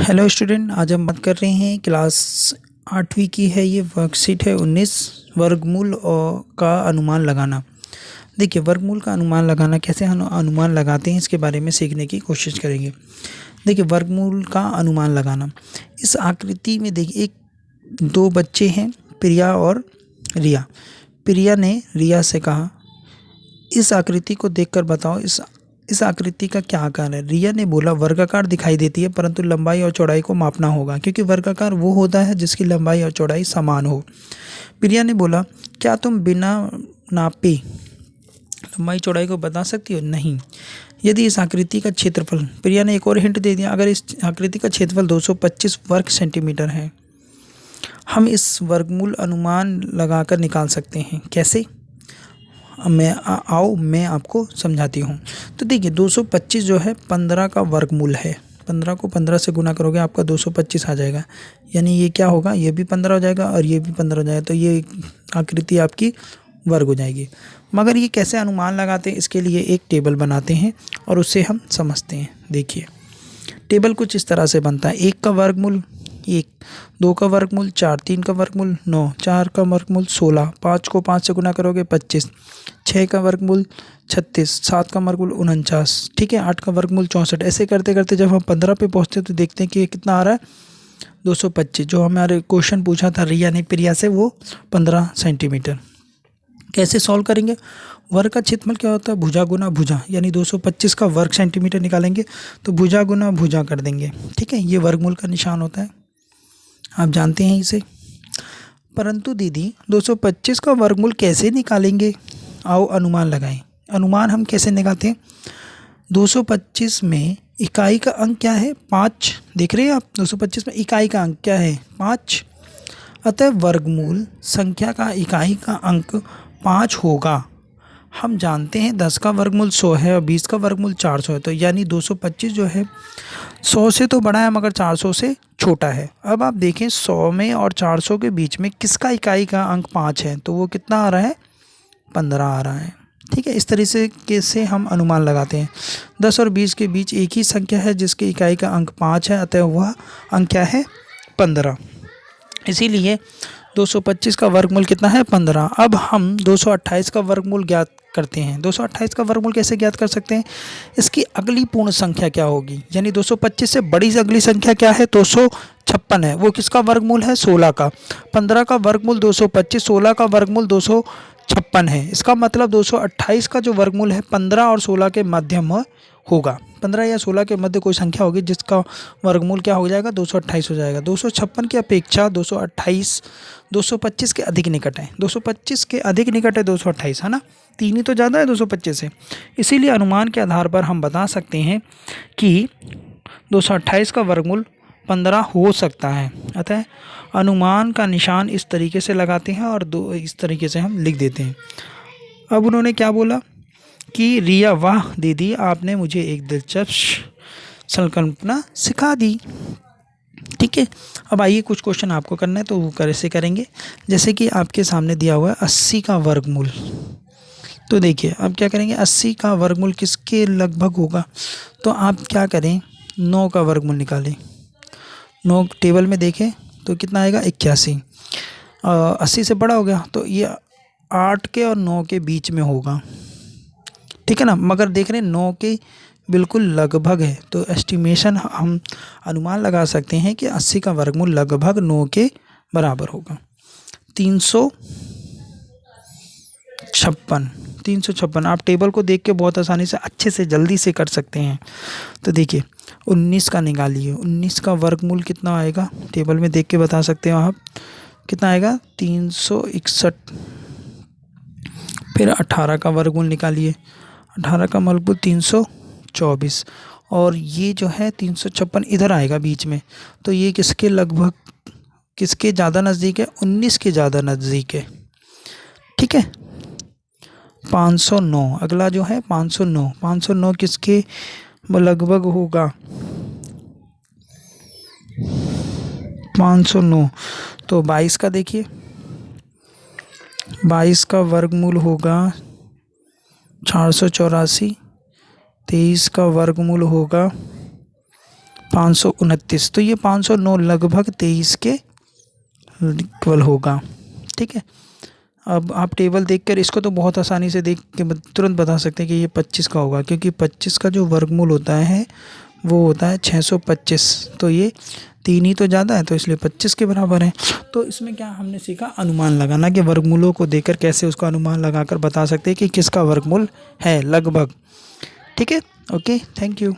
Hello student, आज हम बात कर रहे हैं क्लास 8वीं की है। ये वर्कशीट है 19 वर्गमूल का अनुमान लगाना। देखिए, वर्गमूल का अनुमान लगाना कैसे हम अनुमान लगाते हैं इसके बारे में सीखने की कोशिश करेंगे। देखिए, वर्गमूल का अनुमान लगाना, इस आकृति में देखिए दो बच्चे हैं, प्रिया और रिया। प्रिया ने रिया से कहा, इस आकृति को देखकर बताओ इस आकृति का क्या आकार है। रिया ने बोला, वर्गाकार दिखाई देती है परंतु लंबाई और चौड़ाई को मापना होगा, क्योंकि वर्गाकार वो होता है जिसकी लंबाई और चौड़ाई समान हो। प्रिया ने बोला, क्या तुम बिना नापे लंबाई चौड़ाई को बता सकती हो? नहीं। यदि इस आकृति का क्षेत्रफल, प्रिया ने एक और हिंट दे दिया, अगर इस आकृति का क्षेत्रफल 225 वर्ग सेंटीमीटर है, हम इस वर्गमूल अनुमान लगाकर निकाल सकते हैं। कैसे? मैं आपको समझाती हूँ। तो देखिए, 225 जो है 15 का वर्गमूल है। 15 को 15 से गुना करोगे आपका 225 आ जाएगा, यानी ये क्या होगा, ये भी 15 हो जाएगा और ये भी 15 हो जाएगा, तो ये आकृति आपकी वर्ग हो जाएगी। मगर ये कैसे अनुमान लगाते हैं, इसके लिए एक टेबल बनाते हैं और उससे हम समझते हैं। देखिए, टेबल कुछ इस तरह से बनता है। 1 का वर्गमूल 1, 2 का वर्गमूल 4, 3 का वर्गमूल 9, 4 का वर्गमूल 16, 5 को 5 से गुना करोगे 25, 6 का वर्गमूल 36, 7 का वर्गमूल 49, ठीक है, 8 का वर्गमूल 64। ऐसे करते करते जब हम 15 पे पहुँचते हैं तो देखते हैं कि ये कितना आ रहा है, 225। जो हमारे क्वेश्चन पूछा था रिया ने प्रिया से, वो 15 सेंटीमीटर। कैसे सॉल्व करेंगे? वर्ग का क्षेत्रफल क्या होता है, भुजा गुना भुजा, यानी 225 का वर्ग सेंटीमीटर निकालेंगे तो भुजा गुना भुजा कर देंगे। ठीक है, ये वर्गमूल का निशान होता है, आप जानते हैं इसे। परंतु दीदी, 225 का वर्गमूल कैसे निकालेंगे? आओ अनुमान लगाएं। अनुमान हम कैसे निकालते हैं? 225 में इकाई का अंक क्या है, 5। देख रहे हैं आप, 225 में इकाई का अंक क्या है, 5। अतः वर्गमूल संख्या का इकाई का अंक 5 होगा। हम जानते हैं 10 का वर्गमूल 100 है और 20 का वर्गमूल 400 है, तो यानी 225 जो है 100 से तो बड़ा है मगर 400 से छोटा है। अब आप देखें, 100 में और 400 के बीच में किसका इकाई का अंक 5 है, तो वो कितना आ रहा है, 15 आ रहा है। ठीक है, इस तरीके से हम अनुमान लगाते हैं। 10 और 20 के बीच एक ही संख्या है जिसकी इकाई का अंक 5 है, अतः वह अंक क्या है, 15। इसीलिए 225 का वर्गमूल कितना है, 15। अब हम 228 का वर्गमूल ज्ञात करते हैं। 228 का वर्गमूल कैसे ज्ञात कर सकते हैं? इसकी अगली पूर्ण संख्या क्या होगी, यानी 225 से बड़ी से अगली संख्या क्या है, 256 है, वो किसका वर्गमूल है, 16 का। 15 का वर्गमूल 225, 16 का वर्गमूल 256 है। इसका मतलब 228 का जो वर्गमूल है 15 और 16 के मध्य में होगा। 15 या 16 के मध्य कोई संख्या होगी जिसका वर्गमूल क्या हो जाएगा, 228 हो जाएगा। 256 की अपेक्षा 228 225 के अधिक निकट है। 225 के अधिक निकट है 228, है ना, 3 ही तो ज़्यादा है 225 से। इसीलिए अनुमान के आधार पर हम बता सकते हैं कि 228 का वर्गमूल 15 हो सकता है। अतः अनुमान का निशान इस तरीके से लगाते हैं और इस तरीके से हम लिख देते हैं। अब उन्होंने क्या बोला कि रिया, वाह दीदी, आपने मुझे एक दिलचस्प संकल्पना सिखा दी। ठीक है, अब आइए कुछ क्वेश्चन आपको करना है तो वो कैसे करेंगे। जैसे कि आपके सामने दिया हुआ है 80 का वर्गमूल, तो देखिए अब क्या करेंगे, 80 का वर्गमूल किसके लगभग होगा, तो आप क्या करें, 9 का वर्गमूल निकालें। 9 टेबल में देखें तो कितना आएगा, 81। 80 से बड़ा हो गया तो ये 8 के और 9 के बीच में होगा, ठीक है ना, मगर देख रहे हैं 9 के बिल्कुल लगभग है, तो एस्टिमेशन हम अनुमान लगा सकते हैं कि 80 का वर्गमूल लगभग 9 के बराबर होगा। 356 आप टेबल को देख के बहुत आसानी से अच्छे से जल्दी से कर सकते हैं। तो देखिए 19 का निकालिए, 19 का वर्गमूल कितना आएगा, टेबल में देख के बता सकते हो आप, कितना आएगा, 361। फिर 18 का वर्गमूल निकालिए, 18 का वर्गमूल 324, और ये जो है 356 इधर आएगा बीच में, तो ये किसके लगभग, किसके ज़्यादा नज़दीक है, 19 के ज़्यादा नज़दीक है। ठीक है, 509 अगला जो है 509 किसके लगभग होगा, 509, तो 22 का देखिए, 22 का वर्गमूल होगा 484, 23 का वर्गमूल होगा 529, तो ये 509 लगभग 23 के इक्वल होगा। ठीक है, अब आप टेबल देखकर इसको तो बहुत आसानी से देख के तुरंत बता सकते हैं कि ये 25 का होगा, क्योंकि 25 का जो वर्गमूल होता है वो होता है 625। तो ये 3 ही तो ज़्यादा है, तो इसलिए 25 के बराबर है। तो इसमें क्या हमने सीखा, अनुमान लगाना, कि वर्गमूलों को देखकर कैसे उसका अनुमान लगाकर बता सकते हैं कि किसका वर्गमूल है लगभग। ठीक है, ओके, थैंक यू।